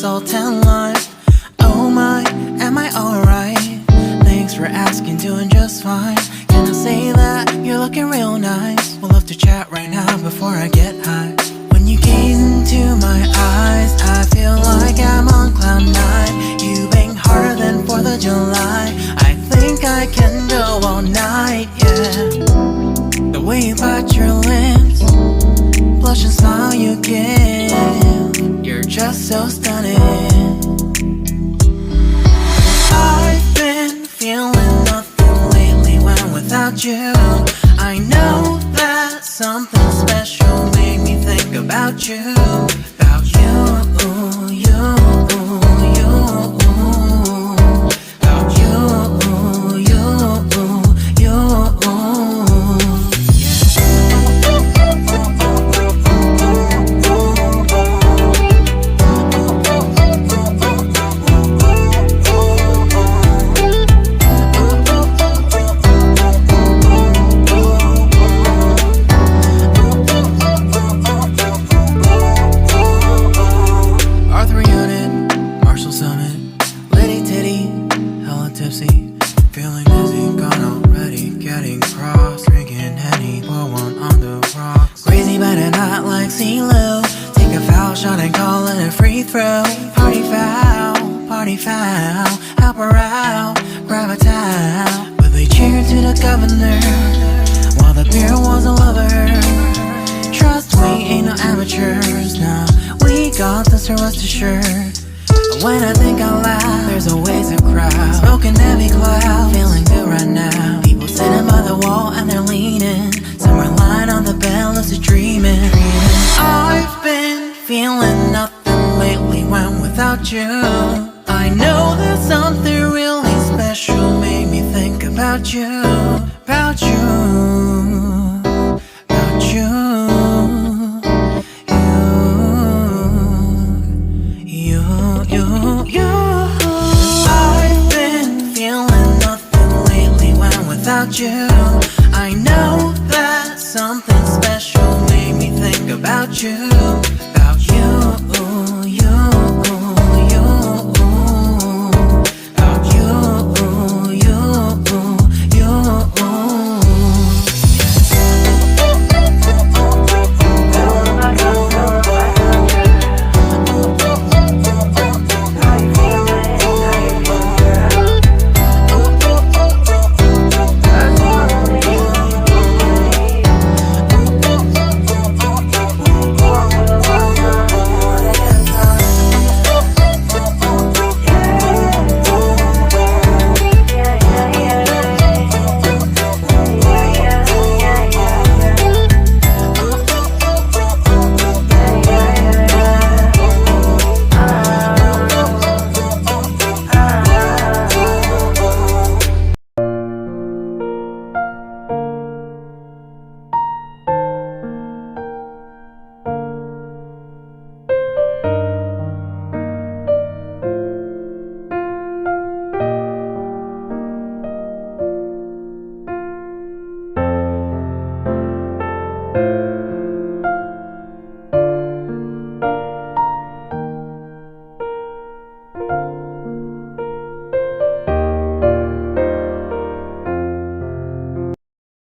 all 10 lives. Oh my, am I alright? Thanks for asking, doing just fine. Can I say that you're looking real nice? We'll love to chat right now before I get high. When you gaze into my eyes, I feel like I'm on cloud 9. You bang harder than 4th of July. I think I can go all night, yeah. The way you bite your lips, blush and smile you give, you're just so stunning. I've been feeling nothing lately when without you. I know that something special made me think about you. About you, you, you. About you, you, you. Tipsy, feeling dizzy, gone already, getting cross, drinking Henny, pour one on the rocks. Crazy but not like CeeLo, take a foul shot and call it a free throw. Party foul, help her out, grab a towel. But they cheered to the governor, while the beer was a lover. Trust me, ain't no amateurs, nah, we got this, so rest assured. When I think out loud, there's always a crowd, smoking heavy cloud, feeling good right now. People sitting by the wall and they're leaning, somewhere lying on the bed, lucid dreaming. I've been feeling nothing lately when without you. I know that something really special made me think about you.